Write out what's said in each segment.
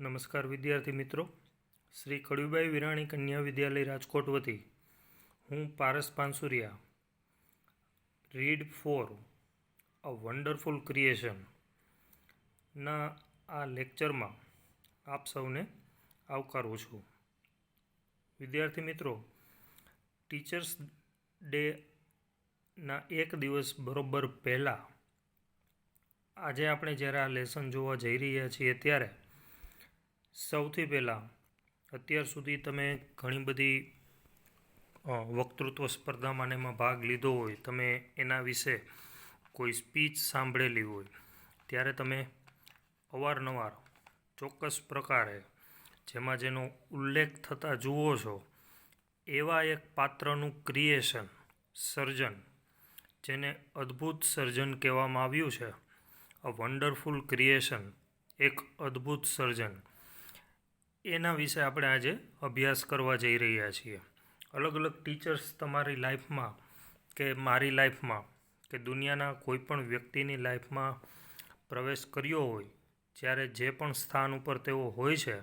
નમસ્કાર વિદ્યાર્થી મિત્રો, શ્રી કડવીબાઈ વિરાણી કન્યા વિદ્યાલય રાજકોટ વતી હું Paras Pansuriya read for a wonderful ક્રિએશનના આ લેક્ચરમાં આપ સૌને આવકારું છું. વિદ્યાર્થી મિત્રો, ટીચર્સ ડેના એક દિવસ બરોબર પહેલાં આજે આપણે જ્યારે આ લેસન જોવા જઈ રહ્યા છીએ ત્યારે સૌથી પહેલાં અત્યાર સુધી તમે ઘણી બધી વક્તૃત્વ સ્પર્ધામાં એમાં ભાગ લીધો હોય, તમે એના વિશે કોઈ સ્પીચ સાંભળેલી હોય, ત્યારે તમે અવારનવાર ચોક્કસ પ્રકારે જેમાં જેનો ઉલ્લેખ થતા જુઓ છો એવા એક પાત્રનું ક્રિએશન, સર્જન, જેને અદ્ભુત સર્જન કહેવામાં આવ્યું છે, અ વન્ડરફુલ ક્રિએશન, એક અદ્ભુત સર્જન, એના વિશે આપણે આજે અભ્યાસ કરવા જઈ રહ્યા છીએ. અલગ અલગ ટીચર્સ તમારી લાઈફમાં કે મારી લાઈફમાં કે દુનિયાના કોઈ પણ વ્યક્તિની લાઈફમાં પ્રવેશ કર્યો હોય, જ્યારે જે પણ સ્થાન ઉપર તેઓ હોય છે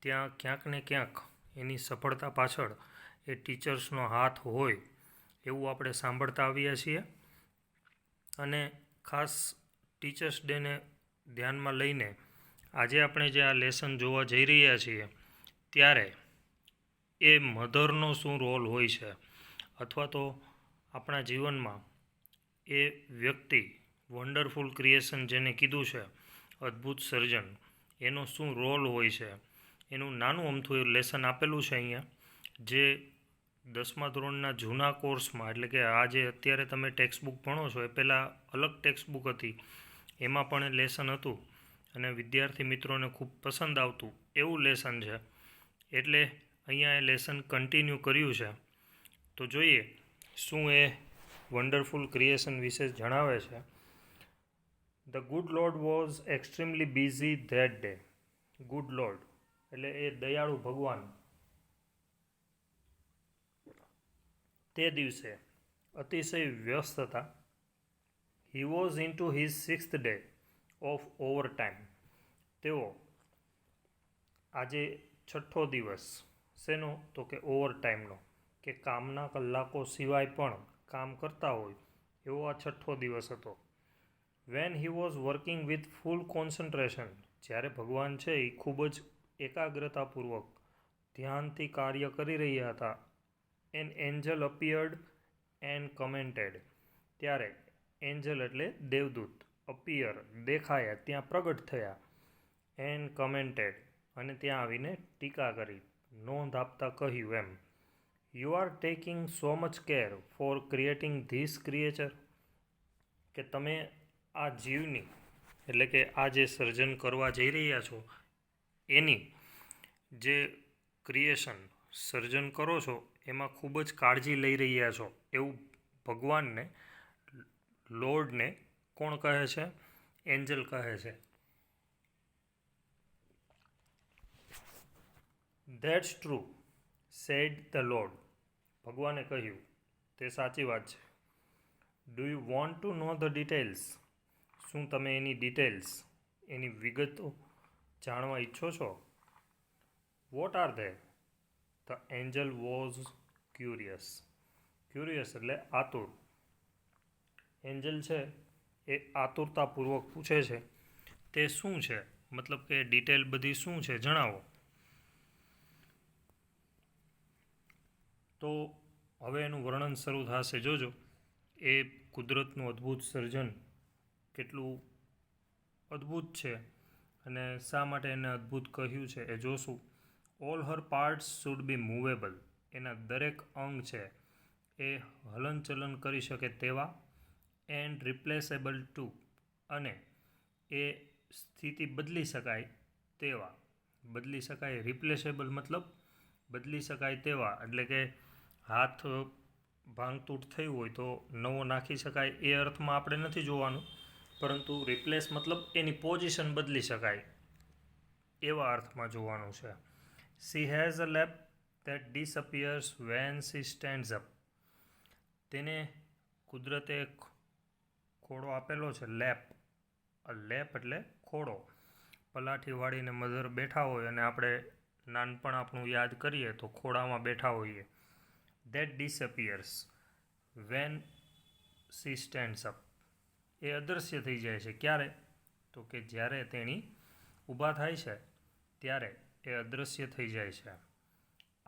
ત્યાં ક્યાંક ને ક્યાંક એની સફળતા પાછળ એ ટીચર્સનો હાથ હોય એવું આપણે સાંભળતા આવ્યા છીએ. અને ખાસ ટીચર્સ ડેને ધ્યાનમાં લઈને આજે આપણે જે આ લેસન જોવા જઈ રહ્યા છીએ ત્યારે એ મધરનો શું રોલ હોય છે, અથવા તો આપણા જીવનમાં એ વ્યક્તિ વન્ડરફુલ ક્રિએશન જેને કીધું છે, અદ્ભુત સર્જન, એનો શું રોલ હોય છે, એનું નાનું અમથું લેસન આપેલું છે અહીંયા, જે 10મા ધોરણના જૂના કોર્સમાં, એટલે કે આ જે અત્યારે તમે ટેક્સ્ટબુક ભણો છો એ પહેલાં અલગ ટેક્સ્ટબુક હતી, એમાં પણ એ લેસન હતું અને વિદ્યાર્થી મિત્રોને ખૂબ પસંદ આવતું એવું લેસન છે. એટલે અહીંયા એ લેસન કન્ટિન્યુ કર્યું છે. તો જોઈએ શું એ વન્ડરફુલ ક્રિએશન વિશે જણાવે છે. The good lord was extremely busy that day. Good lord એટલે એ દયાળુ ભગવાન તે દિવસે અતિશય વ્યસ્ત હતા. He was in to his 6th day of over time. તેઓ આજે 6થો દિવસ શેનો, તો કે ઓવર ટાઈમનો, કે કામના કલાકો સિવાય પણ કામ કરતા હોય એવો આ 6થો દિવસ હતો. When he was working with full concentration. જ્યારે ભગવાન છે એ ખૂબ જ એકાગ્રતાપૂર્વક ધ્યાનથી કાર્ય કરી રહ્યા હતા. An angel appeared and commented. ત્યારે એન્જલ એટલે દેવદૂત, અપિયર દેખાયા, ત્યાં પ્રગટ થયા, એન્ડ કમેન્ટેડ અને ત્યાં આવીને ટીકા કરી, નોંધ આપતા કહ્યું એમ, you are taking so much care for creating this creature. કે તમે આ જીવની, એટલે કે આ જે સર્જન કરવા જઈ રહ્યા છો એની જે ક્રિએશન, સર્જન કરો છો એમાં ખૂબ જ કાળજી લઈ રહ્યા છો એવું ભગવાનને, લોર્ડને કોણ કહે છે? એન્જલ કહે છે. That's true said the lord. ભગવાને કહ્યું તે સાચી વાત છે. Do you want to know the details. શું તમે એની ડિટેલ્સ, એની વિગતો જાણવા ઈચ્છો છો? What are they? The angel was curious. Curious એટલે આતુર. એન્જલ છે એ આતુરતાપૂર્વક પૂછે છે તે શું છે, મતલબ કે ડિટેલ બધી શું છે જણાવો. તો હવે એનું વર્ણન શરૂ થશે. જોજો એ કુદરતનું અદ્ભુત સર્જન કેટલું અદ્ભુત છે અને શા માટે એને અદ્ભુત કહ્યું છે એ જોશું. All her parts should be movable. એના દરેક અંગ છે એ હલનચલન કરી શકે તેવા, એન્ડ રિપ્લેસેબલ ટુ, અને એ સ્થિતિ બદલી શકાય તેવા. બદલી શકાય, રિપ્લેસેબલ મતલબ બદલી શકાય તેવા, એટલે કે હાથ ભાંગતૂટ થયું હોય તો નવો નાખી શકાય એ અર્થમાં આપણે નથી જોવાનું, પરંતુ રિપ્લેસ મતલબ એની પોઝિશન બદલી શકાય એવા અર્થમાં જોવાનું છે. She has a lap that disappears when she stands up. તેને કુદરતે એક ખોડો આપેલો છે, લેપ. લેપ એટલે ખોડો. પલાઠી વાળીને મધર બેઠા હોય અને આપણે નાનપણ આપણું યાદ કરીએ તો ખોળામાં બેઠા હોઈએ. That disappears when she stands up. એ અદૃશ્ય થઈ જાય છે. ક્યારે? તો કે જ્યારે તેણી ઊભા થાય છે ત્યારે એ અદૃશ્ય થઈ જાય છે.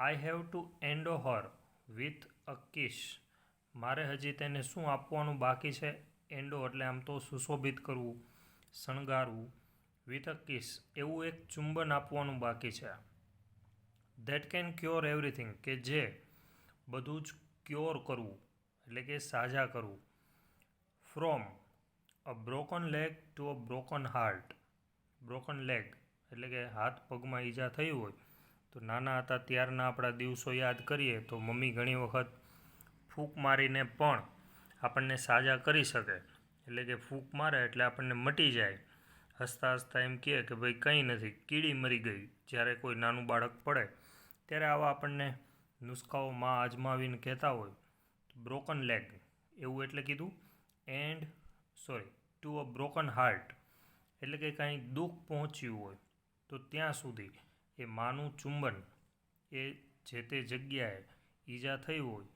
I have to endow her with a kiss. મારે હજી તેને શું આપવાનું બાકી છે? એન્ડો એટલે આમ તો સુશોભિત કરવું, શણગારવું. વિથ અ કિસ એવું એક ચુંબન આપવાનું બાકી છે. ધેટ કેન ક્યોર એવરીથિંગ કે જે બધું જ ક્યોર કરવું એટલે કે સાજા કરવું. From a broken leg to a broken heart. Broken leg એટલે કે હાથ પગમાં ઈજા થઈ હોય તો નાના હતા ત્યારના આપણા દિવસો યાદ કરીએ તો મમ્મી ઘણી વખત ફૂંક મારીને પણ આપણને સાજા કરી શકે. એટલે કે ફૂંક મારે એટલે આપણને મટી જાય. હસતા હસતા એમ કહે કે ભાઈ કંઈ નથી, કીડી મરી ગઈ. જ્યારે કોઈ નાનું બાળક પડે ત્યારે આવા આપણને નુસ્ખાઓ માં આજમાવીને કહેતા હોય. બ્રોકન લેગ એવું એટલે કીધું. And two a broken heart એટલે કે કાંઈ દુઃખ પહોંચ્યું હોય તો ત્યાં સુધી એ માનું ચુંબન એ જે તે જગ્યાએ ઈજા થઈ હોય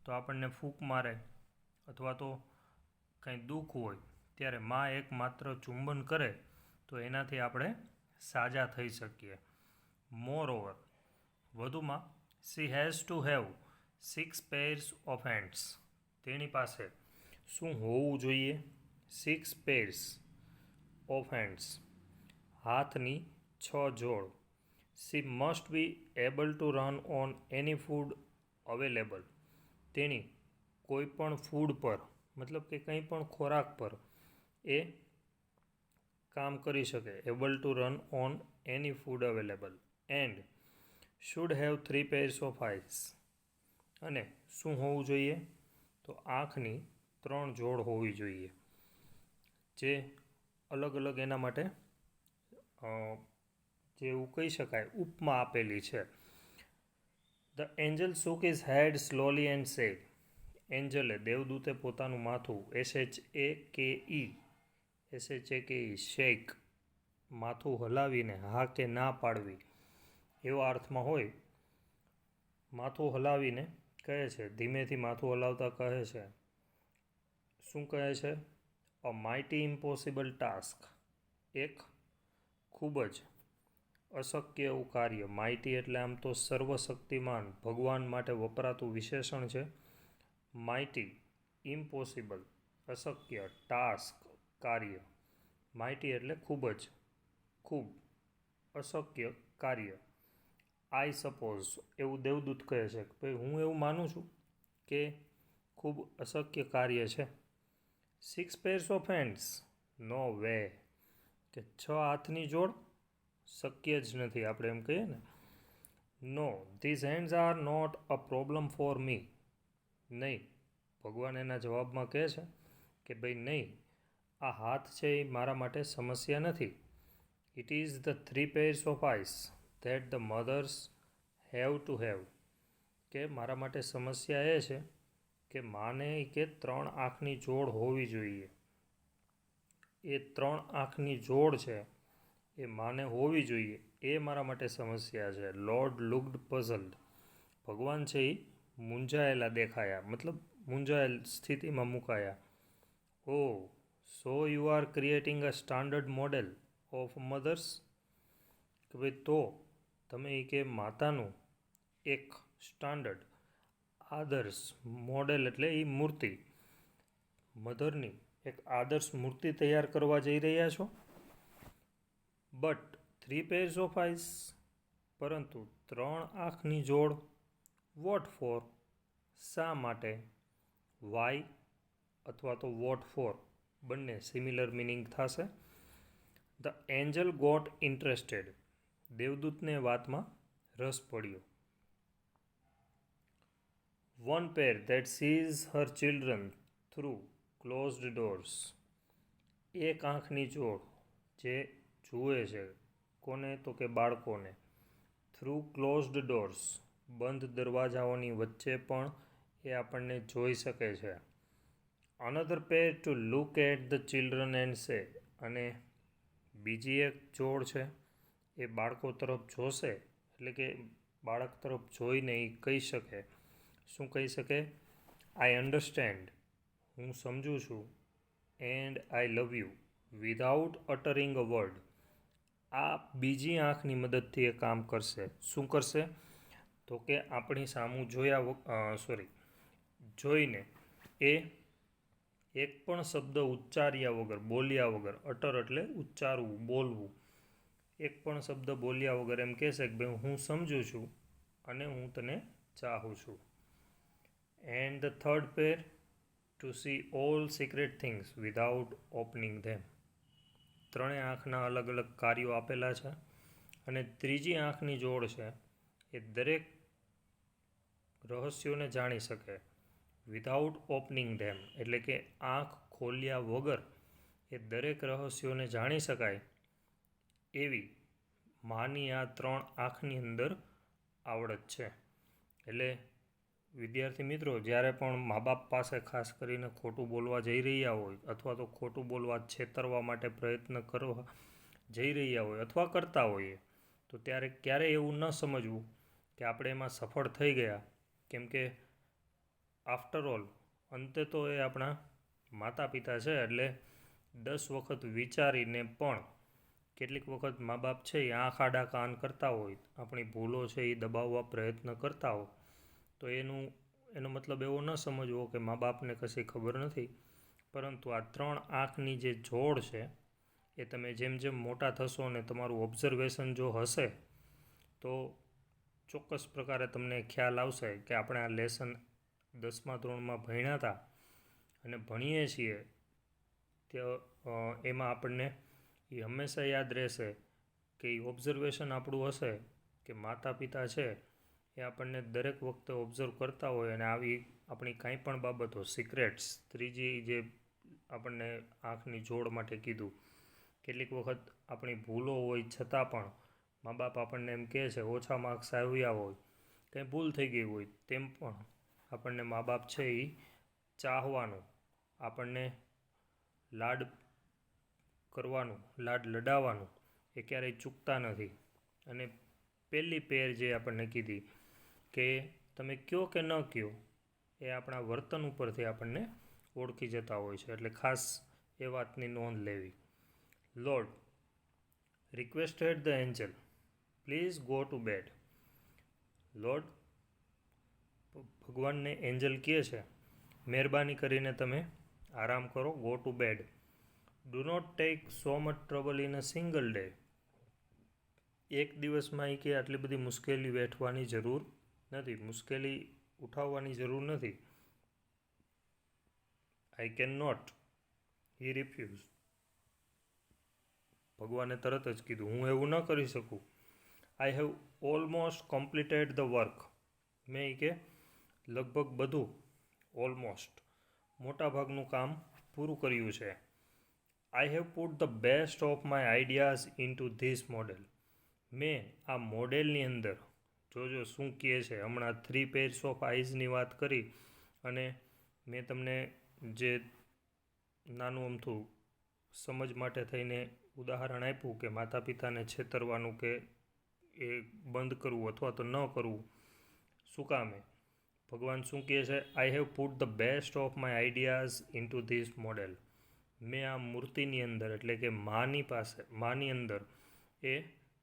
તો આપણને ફૂંક મારે અથવા તો કંઈ દુઃખ હોય ત્યારે માં એક માત્ર ચુંબન કરે તો એનાથી આપણે સાજા થઈ શકીએ. મોર ઓવર વધુમાં she has to have 6 pairs of hands. તેની પાસે શું હોવું જોઈએ? 6 pairs of hands. હાથની 6 જોડ. She must be able to run on any food available. તેણી કોઈ પણ ફૂડ પર મતલબ કે કંઈ પણ ખોરાક પર એ કામ કરી શકે. Able to run on any food available. And should have 3 pairs of eyes. અને શું હોવું જોઈએ? તો આંખની 3 જોડ હોવી જોઈએ. જે અલગ અલગ એના માટે જે એવું કહી શકાય ઉપમા આપેલી છે. The Angel shook his head slowly and said. એન્જલે દેવદૂતે પોતાનું માથું SHAKE શેક માથું હલાવીને હા કે ના પાડવી એવા અર્થમાં હોય. માથું હલાવીને કહે છે, ધીમેથી માથું હલાવતા કહે છે. શું કહે છે? અ માઇટી ઇમ્પોસિબલ ટાસ્ક. એક ખૂબ જ અશક્ય એવું કાર્ય. માઇટી એટલે આમ તો સર્વશક્તિમાન ભગવાન માટે વપરાતું વિશેષણ છે. માઇટી ઇમ્પોસિબલ અશક્ય, ટાસ્ક કાર્ય. માઇટી એટલે ખૂબ અશક્ય કાર્ય. આઈ સપોઝ એવું દેવદૂત કહે છે કે ભાઈ હું એવું માનું છું કે ખૂબ અશક્ય કાર્ય છે. 6 pairs of hands. No way કે 6 હાથની જોડ શક્ય જ નથી આપણે એમ કહીએ ને. No these hands are not a problem for me. નહીં, ભગવાન એના જવાબમાં કહે છે કે ભાઈ નહીં, આ હાથ છે એ મારા માટે સમસ્યા નથી. It is the 3 pairs of eyes that the mothers have to have. કે મારા માટે સમસ્યા એ છે કે માને કે 3 આંખની જોડ હોવી જોઈએ. એ 3 આંખની જોડ છે એ માને હોવી જોઈએ એ મારા માટે સમસ્યા છે. Lord looked puzzled. ભગવાન છે એ મૂંઝાયેલા દેખાયા, મતલબ મૂંઝાયેલ સ્થિતિમાં મુકાયા. Oh so you are creating a standard model of mothers. કે ભાઈ તો તમે એ કે માતાનું એક સ્ટાન્ડર્ડ આદર્શ મોડેલ એટલે એ મૂર્તિ, મધરની એક આદર્શ મૂર્તિ તૈયાર કરવા જઈ રહ્યા છો. But 3 pairs of eyes. પરંતુ 3 આંખની જોડ. વોટ ફોર શા માટે. વાય અથવા તો વોટ ફોર બંને સિમિલર મિનિંગ થશે. The angel got interested. દેવદૂતને વાતમાં રસ પડ્યો. 1 pair that sees her children through closed doors. એક આંખની જોડ જે જુએ છે કોને તો કે બાળકોને. થ્રુ ક્લોઝડ ડોર્સ બંધ દરવાજાઓની વચ્ચે પણ એ આપણને જોઈ શકે છે. Another pair to look at the children and say. અને બીજી એક જોડ છે એ બાળકો તરફ જોશે, એટલે કે બાળક તરફ જોઈને એ કહી શકે, શું કહી શકે? આઈ અન્ડરસ્ટેન્ડ, હું સમજું છું, and I love you without uttering a word. આ બીજી આંખની મદદથી એ કામ કરશે. શું કરશે? તો કે આપણી સામું જોઈને એ એક પણ શબ્દ ઉચ્ચાર્યા વગર, બોલ્યા વગર, અટર એટલે ઉચ્ચારવું, બોલવું, એક પણ શબ્દ બોલ્યા વગર એમ કહેશે કે ભાઈ હું સમજું છું અને હું તને ચાહું છું. And the third pair, to see all secret things without opening them. ત્રણેય આંખના અલગ અલગ કાર્યો આપેલા છે. અને ત્રીજી આંખની જોડ છે એ દરેક રહસ્યોને જાણી શકે વિધાઉટ ઓપનિંગ ધેમ, એટલે કે આંખ ખોલ્યા વગર એ દરેક રહસ્યોને જાણી શકાય એવી માની આ 3 આંખની અંદર આવડત છે. એટલે વિદ્યાર્થી મિત્રો, જ્યારે પણ મા બાપ પાસે ખાસ કરીને ખોટું બોલવા જઈ રહ્યા હોય અથવા તો ખોટું બોલવા છેતરવા માટે પ્રયત્ન કરવા જઈ રહ્યા હોય અથવા કરતા હોઈએ, તો ત્યારે ક્યારેય એવું ન સમજવું કે આપણે એમાં સફળ થઈ ગયા, કેમ કે આફ્ટર ઓલ અંતે તો એ આપણા માતા પિતા છે. એટલે 10 વખત વિચારીને પણ કેટલીક વખત મા બાપ છે એ આંખ આડા કાન કરતા હોય, આપણી ભૂલો છે એ દબાવવા પ્રયત્ન કરતા હોય, તો એનો મતલબ એવો ન સમજવો કે મા બાપને કશી ખબર નથી. પરંતુ આ 3 આંખની જે જોડ છે એ તમે જેમ જેમ મોટા થશો અને તમારું ઓબ્ઝર્વેશન જો હશે તો ચોક્કસ પ્રકારે તમને ખ્યાલ આવશે કે આપણે આ લેસન 10મા ધોરણમાં ભણ્યા હતા અને ભણીએ છીએ તે એમાં આપણને એ હંમેશા યાદ રહેશે કે એ ઓબ્ઝર્વેશન આપણું હશે કે માતા પિતા છે એ આપણને દરેક વખતે ઓબ્ઝર્વ કરતા હોય અને આવી આપણી કાંઈ પણ બાબતો, સિક્રેટ્સ, ત્રીજી જે આપણને આંખની જોડ માટે કીધું, કેટલીક વખત આપણી ભૂલો હોય છતાં પણ મા બાપ આપણને એમ કહે છે, ઓછા માર્ક્સ આવ્યા હોય, કંઈ ભૂલ થઈ ગઈ હોય, તેમ પણ આપણને મા બાપ છે એ ચાહવાનું, આપણને લાડ કરવાનું, લાડ લડાવવાનું એ ક્યારેય ચૂકતા નથી. અને પહેલી પેર જે આપણને કીધી કે તમે કયો કે ન કયો એ આપણા વર્તન ઉપરથી આપણને ઓળખી જતા હોય છે. એટલે ખાસ એ વાતની નોંધ લેવી. Lord requested the angel, please go to bed. Lord ભગવાનને એન્જલ કહે છે, મહેરબાની કરીને તમે આરામ કરો, go to bed. Do not take so much trouble in a single day. એક દિવસમાં કે આટલી બધી મુશ્કેલી વેઠવાની જરૂર નથી, મુશ્કેલી ઉઠાવવાની જરૂર નથી. I can not, he refuse. ભગવાને તરત જ કીધું, હું એવું ન કરી શકું. I have almost completed the work. મેં કે લગભગ બધું, ઓલમોસ્ટ મોટાભાગનું કામ પૂરું કર્યું છે. I have put the best of my ideas in two this model. મેં આ મોડેલની અંદર, જોજો શું કહે છે, હમણાં 3 pairs ઓફ આઈઝની વાત કરી અને મેં તમને જે નાનું અમથું સમજ માટે થઈને ઉદાહરણ આપ્યું કે માતા પિતાને છેતરવાનું કે એ બંધ કરવું અથવા તો ન કરવું. શું કામે? ભગવાન શું કહે છે? I have put the best of my ideas in two this model. મેં આ મૂર્તિની અંદર, એટલે કે માની અંદર એ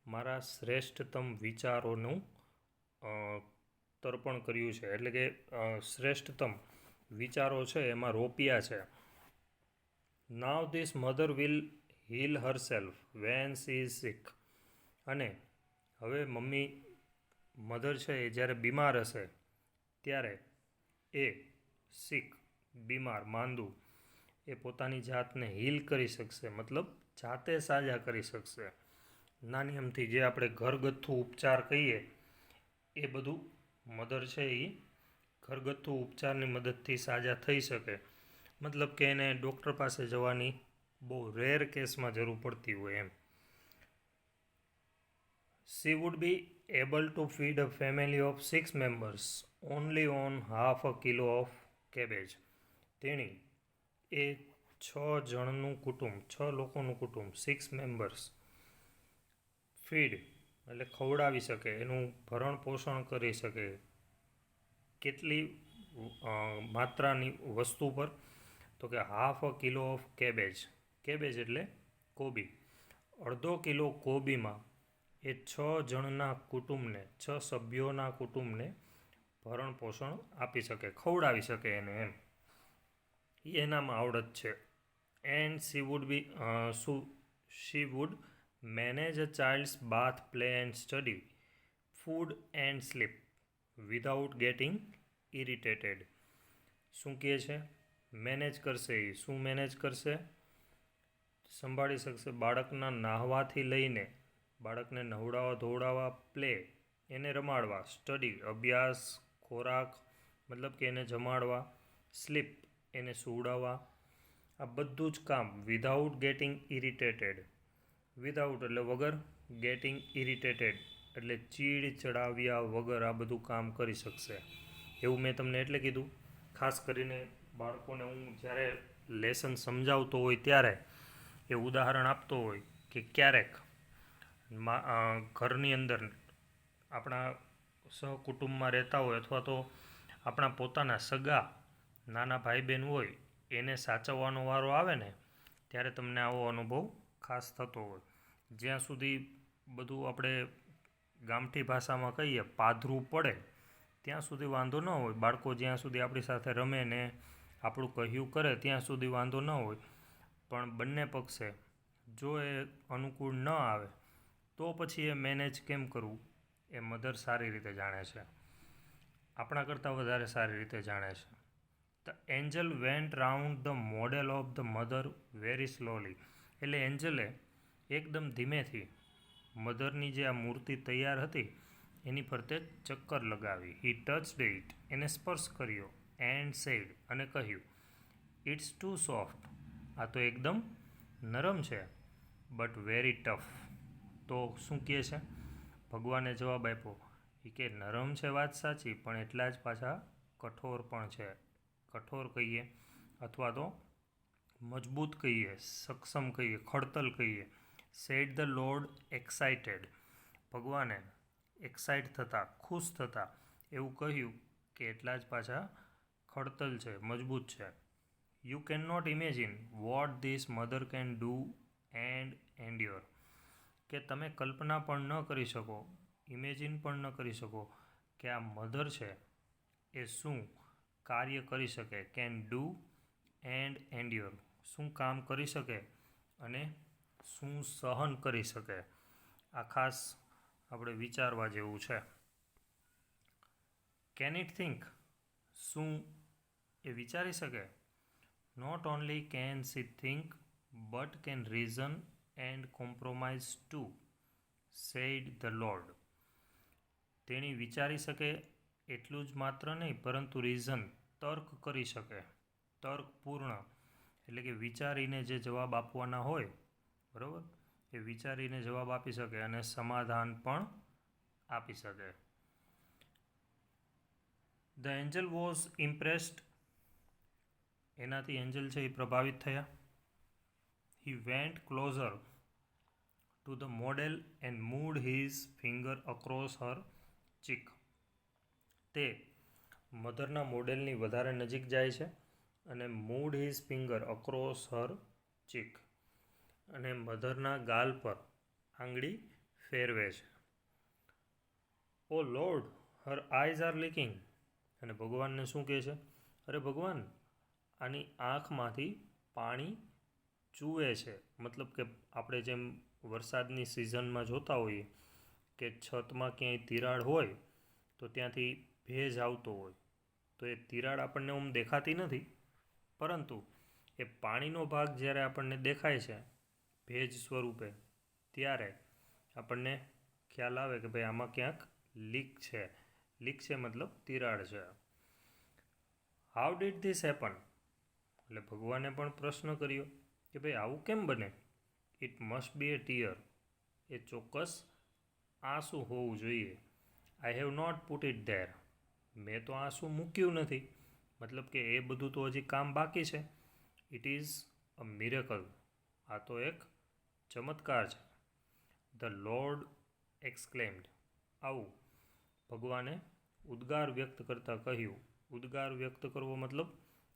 મારા શ્રેષ્ઠતમ વિચારોનું તર્પણ કર્યું છે. એટલે કે શ્રેષ્ઠતમ વિચારો છે એમાં રોપ્યા છે. Now this mother will heal herself when she is sick. અને હવે મધર છે એ જ્યારે બીમાર હશે ત્યારે એ સિક, બીમાર, માંદું, એ પોતાની જાતને હીલ કરી શકશે, મતલબ જાતે સાજા કરી શકશે. નાની અમથી જે આપણે ઘરગથ્થુ ઉપચાર કહીએ એ બધું મધર છે એ ઘરગથ્થુ ઉપચારની મદદથી સાજા થઈ શકે. મતલબ કે એને ડૉક્ટર પાસે જવાની બહુ રેર કેસમાં જરૂર પડતી હોય એમ. She would be able to feed a family of 6 members only on half a kilo of cabbage. તેણી એ 6 જણનું કુટુંબ, 6 લોકોનું કુટુંબ, 6 મેમ્બર્સ ફીડ એટલે ખવડાવી શકે, એનું ભરણ પોષણ કરી શકે. કેટલી માત્રાની વસ્તુ પર? તો કે 1/2 કિલો ઓફ કેબેજ. કેબેજ એટલે કોબી. 1/2 કિલો કોબીમાં એ 6 જણના કુટુંબને, 6 સભ્યોના કુટુંબને ભરણ પોષણ આપી શકે, ખવડાવી શકે એને, એમ એ એનામાં આવડત છે. And she would manage a child's bath, play and study, food and sleep without getting irritated. શું કહે છે? મેનેજ કરશે. એ શું મેનેજ કરશે? સંભાળી શકશે. બાળકના નાહવાથી લઈને બાળકને નવડાવવા ધોવડાવવા, પ્લે એને રમાડવા, સ્ટડી અભ્યાસ, ખોરાક મતલબ કે એને જમાડવા, સ્લીપ એને સુવડાવવા, આ બધું જ કામ વિધાઉટ ગેટિંગ ઇરિટેટેડ. વિધાઉટ એટલે વગર, ગેટિંગ ઇરિટેટેડ એટલે ચીડ ચડાવ્યા વગર આ બધું કામ કરી શકશે. એવું મેં તમને એટલે કીધું. ખાસ કરીને બાળકોને હું જ્યારે લેસન સમજાવતો હોય ત્યારે એ ઉદાહરણ આપતો હોય કે ક્યારેક ઘરની અંદર આપણા સહકુટુંબમાં રહેતા હોય અથવા તો આપણા પોતાના સગા નાના ભાઈ બહેન હોય એને સાચવવાનો વારો આવે ને ત્યારે તમને આવો અનુભવ ખાસ થતો હોય. જ્યાં સુધી બધું આપણે ગામઠી ભાષામાં કહીએ પાધરું પડે ત્યાં સુધી વાંધો ન હોય. બાળકો જ્યાં સુધી આપણી સાથે રમે ને આપણું કહ્યું કરે ત્યાં સુધી વાંધો ન હોય. પણ બંને પક્ષે જો એ અનુકૂળ ન આવે તો પછી એ મેનેજ કેમ કરવું એ મધર સારી રીતે જાણે છે, આપણા કરતાં વધારે સારી રીતે જાણે છે. The Angel vent round the model of the mother very slowly. એટલે એન્જલે એકદમ ધીમેથી મધરની જે આ મૂર્તિ તૈયાર હતી એની ફરતે ચક્કર લગાવી. હી ટચ્ડ ઇટ, એને સ્પર્શ કર્યો. એન્ડ સેડ, અને કહ્યું, ઇટ્સ ટુ સોફ્ટ, આ તો એકદમ નરમ છે. But very tough. તો શું કહે છે? ભગવાને જવાબ આપ્યો એ કે નરમ છે વાત સાચી, પણ એટલા જ પાછા કઠોર પણ છે. કઠોર કહીએ અથવા તો મજબૂત કહીએ, સક્ષમ કહીએ, ખડતલ કહીએ. Said the lord excited. ભગવાને એક્સાઇટ થતાં, ખુશ થતાં એવું કહ્યું કે એટલા જ પાછા ખડતલ છે, મજબૂત છે. You can not imagine what this mother can do and endure. કે તમે કલ્પના પણ ન કરી શકો, ઇમેજિન પણ ન કરી શકો કે આ મધર છે એ શું કાર્ય કરી શકે. કેન ડૂ એન્ડ એન્ડ્યોર, શું કામ કરી શકે અને શું સહન કરી શકે. આ ખાસ આપણે વિચારવા જેવું છે. કેન ઇટ થિંક, શું એ વિચારી શકે? Not only can she think but can reason and compromise too, said the lord. તેણી વિચારી શકે એટલું જ માત્ર નહીં, પરંતુ રીઝન તર્ક કરી શકે. તર્કપૂર્ણ એટલે કે વિચારીને જે જવાબ આપવાના હોય, બરાબર, એ વિચારીને જવાબ આપી શકે અને સમાધાન પણ આપી શકે. The angel was impressed. એનાથી એન્જલ છે એ પ્રભાવિત થયા. He went closer to the model and moved his finger across her cheek. તે મધરના મોડેલની વધારે નજીક જાય છે અને moved his finger across her cheek, અને મધરના ગાલ પર આંગળી ફેરવે છે. Oh lord, her eyes are leaking. અને ભગવાનને શું કહે છે? અરે ભગવાન, આની આંખમાંથી પાણી ચૂવે છે. મતલબ કે આપણે જેમ વરસાદની સિઝનમાં જોતા હોઈએ કે છતમાં ક્યાંય તિરાડ હોય તો ત્યાંથી ભેજ આવતો હોય, તો એ તિરાડ આપણને આમ દેખાતી નથી, પરંતુ એ પાણીનો ભાગ જ્યારે આપણને દેખાય છે ભેજ સ્વરૂપે, ત્યારે આપણને ખ્યાલ આવે કે ભાઈ આમાં ક્યાંક લીક છે. લીક છે મતલબ તિરાડ છે. How did this happen. એટલે ભગવાને પણ પ્રશ્ન કર્યો કે ભાઈ આવું કેમ બને? It must be a tear. એ ચોક્કસ આંસુ હોવું જોઈએ. I have not put it there. મેં તો આંસુ મૂક્યું નથી. મતલબ કે એ બધું તો હજી કામ બાકી છે. ઇટ ઇઝ અ મિરેકલ, આ તો એક ચમત્કાર છે. ધ લોર્ડ એક્સક્લેમ્ડ, આવું ભગવાને ઉદ્ગાર વ્યક્ત કરતાં કહ્યું. ઉદ્ગાર વ્યક્ત કરવો મતલબ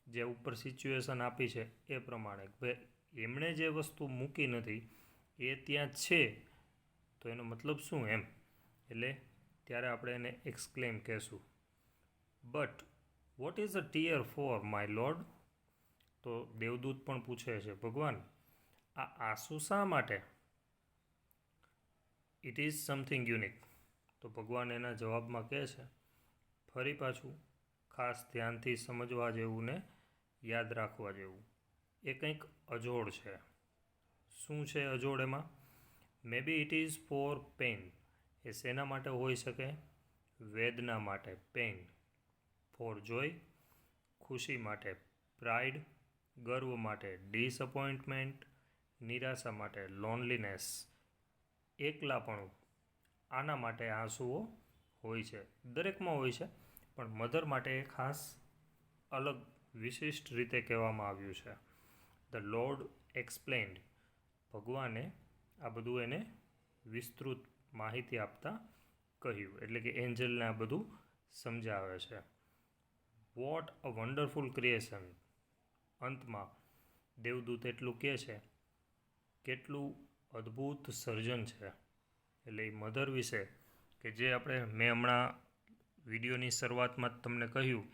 જે ઉપર સિચ્યુએશન આપી છે એ પ્રમાણે ભાઈ એમણે જે વસ્તુ મૂકી નથી એ ત્યાં છે, તો એનો મતલબ શું એમ, એટલે ત્યારે આપણે એને એક્સક્લેમ કહેશું. But what is a tear for my lord? તો દેવદૂત પણ પૂછે છે, ભગવાન આ આંસુ શા માટે? It is something unique. તો ભગવાન એના જવાબમાં કહે છે, ફરી પાછું ખાસ ધ્યાનથી સમજવા જેવું ને યાદ રાખવા જેવું, એ કંઈક અજોડ છે. શું છે અજોડ એમાં? મે B it is four pain, એ શેના માટે હોઈ શકે? વેદના માટે પેઇન. ફોર જોય, ખુશી માટે પ્રાઇડ, ગર્વ માટે ડિસઅપોઇન્ટમેન્ટ, નિરાશા માટે લોનલીનેસ, એકલાપણું, આના માટે આંસુઓ હોય છે. દરેકમાં હોય છે, પણ મધર માટે એ ખાસ અલગ વિશિષ્ટ રીતે કહેવામાં આવ્યું છે. ધ લોર્ડ એક્સપ્લેન્ડ, ભગવાને આ બધું એને વિસ્તૃત માહિતી આપતા કહ્યું, એટલે કે એન્જલને આ બધું સમજાવે છે. વોટ અ વન્ડરફુલ ક્રિએશન, અંતમાં દેવદૂત એટલું કહે છે, કેટલું અદ્ભુત સર્જન છે. એટલે એ મધર વિશે કે જે મેં હમણાં વિડીયોની શરૂઆતમાં જ તમને કહ્યું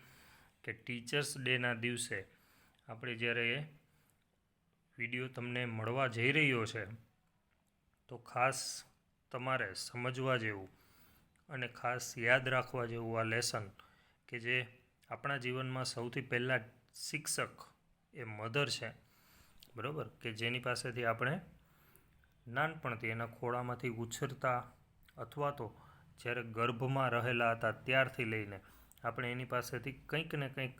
કે ટીચર્સ ડેના દિવસે આપણે જ્યારે એ વિડીયો તમને મળવા જઈ રહ્યો છે, તો ખાસ તમારે સમજવા જેવું અને ખાસ યાદ રાખવા જેવું આ લેસન, કે જે આપણા જીવનમાં સૌથી પહેલાં શિક્ષક એ મધર છે, બરાબર, કે જેની પાસેથી આપણે નાનપણથી એના ખોળામાંથી ઉછરતા અથવા તો જ્યારે ગર્ભમાં રહેલા હતા ત્યારથી લઈને આપણે એની પાસેથી કંઈક ને કંઈક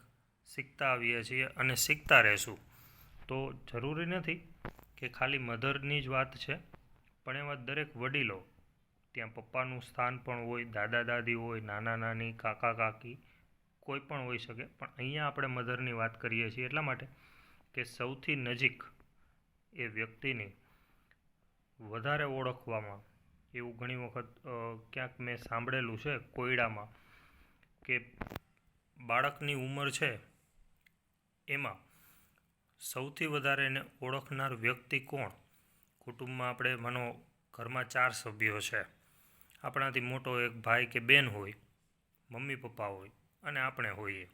શીખતા આવીએ છીએ અને શીખતા રહેશું. તો જરૂરી નથી કે ખાલી મધરની જ વાત છે, પણ એમાં દરેક વડીલો, ત્યાં પપ્પાનું સ્થાન પણ હોય, દાદા દાદી હોય, નાના નાની, કાકા કાકી, કોઈ પણ હોઈ શકે. પણ અહીંયા આપણે મધરની વાત કરીએ છીએ એટલા માટે કે સૌથી નજીક એ વ્યક્તિની વધારે ઓળખવામાં, એવું ઘણી વખત ક્યાંક મેં સાંભળેલું છે કોયડામાં, કે બાળકની ઉંમર છે એમાં સૌથી વધારે એને ઓળખનાર વ્યક્તિ કોણ? કુટુંબમાં આપણે માનો ઘરમાં 4 સભ્યો છે, આપણાથી મોટો એક ભાઈ કે બેન હોય, મમ્મી પપ્પા હોય અને આપણે હોઈએ,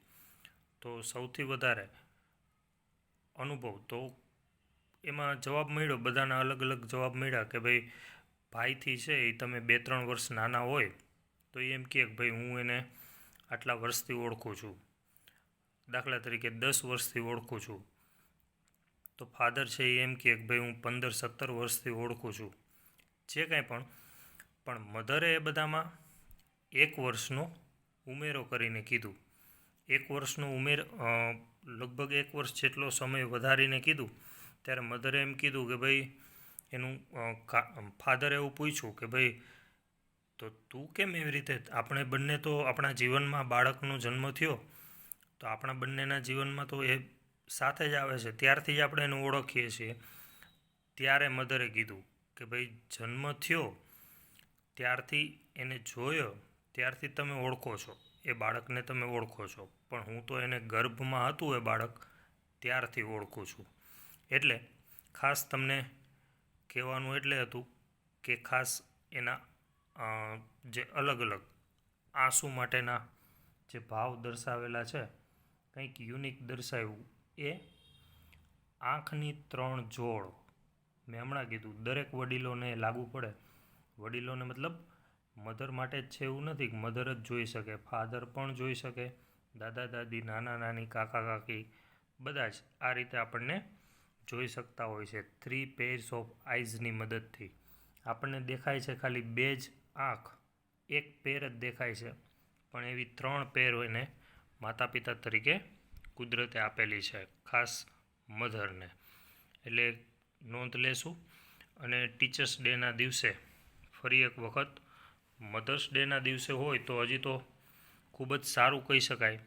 તો સૌથી વધારે અનુભવ તો એમાં જવાબ મળ્યો, બધાના અલગ અલગ જવાબ મળ્યા કે ભાઈ ભાઈથી છે એ તમે 2-3 વર્ષ નાના હોય તો એ એમ કહે કે ભાઈ હું એને આટલા વર્ષથી ઓળખું છું. દાખલા તરીકે 10 વર્ષથી ઓળખું છું, તો ફાધર છે એ એમ કહે કે ભાઈ હું 15-17 વર્ષથી ઓળખું છું. જે કાંઈ પણ મધરે એ બધામાં 1 વર્ષનો ઉમેરો કરીને કીધું. 1 વર્ષનો લગભગ 1 વર્ષ જેટલો સમય વધારીને કીધું. ત્યારે મધરે એમ કીધું કે ભાઈ એનું ફાધરે એવું પૂછ્યું કે ભાઈ તો તું કેમ એવી રીતે, આપણે બંને તો આપણા જીવનમાં બાળકનો જન્મ થયો તો આપણા બંનેના જીવનમાં તો એ સાથે જ આવે છે, ત્યારથી જ આપણે એને ઓળખીએ છીએ. ત્યારે મધરે કીધું કે ભાઈ જન્મ થયો ત્યારથી એને જોયો ત્યારથી તમે ઓળખો છો, એ બાળકને તમે ઓળખો છો, પણ હું તો એને ગર્ભમાં હતું એ બાળક ત્યારથી ઓળખું છું. એટલે ખાસ તમને કહેવાનું એટલે હતું કે ખાસ એના જે અલગ અલગ આંસુ માટેના જે ભાવ દર્શાવેલા છે, કંઈક યુનિક દર્શાવ્યું, એ આંખની 3 જોડ. મેં હમણાં કીધું દરેક વડીલોને લાગુ પડે. વડીલોને મતલબ મધર માટે જ છે એવું નથી કે મધર જ જોઈ શકે, ફાધર પણ જોઈ શકે, દાદા દાદી, નાના નાની, કાકા કાકી, બધા જ આ રીતે આપણને જોઈ શકતા હોય છે. 3 pairs ઓફ આઈઝની મદદથી આપણને દેખાય છે ખાલી 2 જ આંખ, 1 પેર જ દેખાય છે, પણ એવી 3 પેર એને માતા પિતા તરીકે કુદરતે આપેલી છે, ખાસ મધરને. એટલે નોંધ લેશું. અને ટીચર્સ ડેના દિવસે ફરી એક વખત મધર્સ ડેના દિવસે હોય તો હજી તો ખૂબ જ સારું કહી શકાય,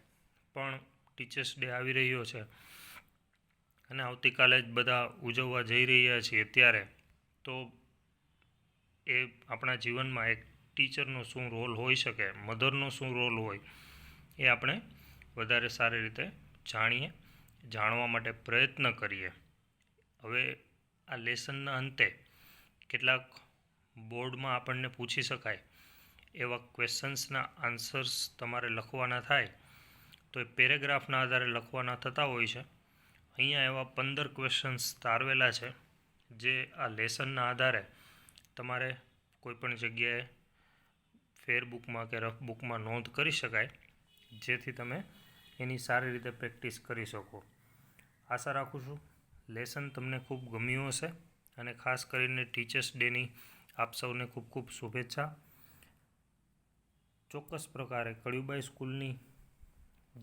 પણ ટીચર્સ ડે આવી રહ્યો છે અને આવતીકાલે જ બધા ઉજવવા જઈ રહ્યા છીએ, ત્યારે તો એ આપણા જીવનમાં એક ટીચરનો શું રોલ હોઈ શકે, મધરનો શું રોલ હોય, એ આપણે વધારે સારી રીતે જાણવા માટે પ્રયત્ન કરીએ. હવે આ લેસનના અંતે કેટલાક બોર્ડમાં આપણને પૂછી શકાય એવા ક્વેશ્ચન્સના આન્સર્સ તમારે લખવાના થાય, તો એ પેરેગ્રાફના આધારે લખવાના થતા હોય છે. અહીંયા એવા 15 ક્વેશ્ચન્સ તારવેલા છે, જે આ લેસનના આધારે તમારે કોઈપણ જગ્યાએ ફેરબુકમાં કે રફ બુકમાં નોંધ કરી શકાય, જેથી તમે એની સારી રીતે પ્રેક્ટિસ કરી શકો. આશા રાખું છું લેસન તમને ખૂબ ગમ્યું હશે, અને ખાસ કરીને ટીચર્સ ડેની આપ સૌને ખૂબ ખૂબ શુભેચ્છા. ચોક્કસ પ્રકારે કળિયુબાઈ સ્કૂલની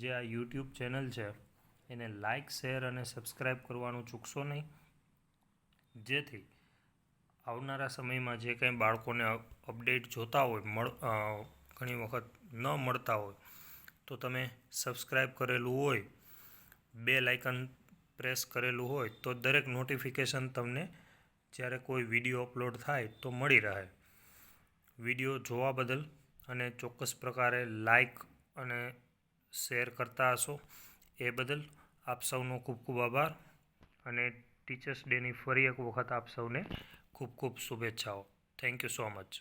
જે આ યુટ્યુબ ચેનલ છે એને લાઇક, શેર અને સબસ્ક્રાઈબ કરવાનું ચૂકશો નહીં, જેથી આવનારા સમયમાં જે કંઈ બાળકોને અપડેટ જોતા હોય, ઘણી વખત ન મળતા હોય, તો તમે સબસ્ક્રાઈબ કરેલું હોય, બેલ આઇકન પ્રેસ કરેલું હોય, તો દરેક નોટિફિકેશન તમને જ્યારે કોઈ વિડીયો અપલોડ થાય તો મળી રહે. વિડીયો જોવા બદલ અને ચોક્કસ પ્રકારે લાઇક અને શેર કરતા હશો એ બદલ આપ સૌનો ખૂબ ખૂબ આભાર, અને ટીચર્સ ડેની ફરી એક વખત આપ સૌને ખૂબ ખૂબ શુભેચ્છાઓ. Thank you so much.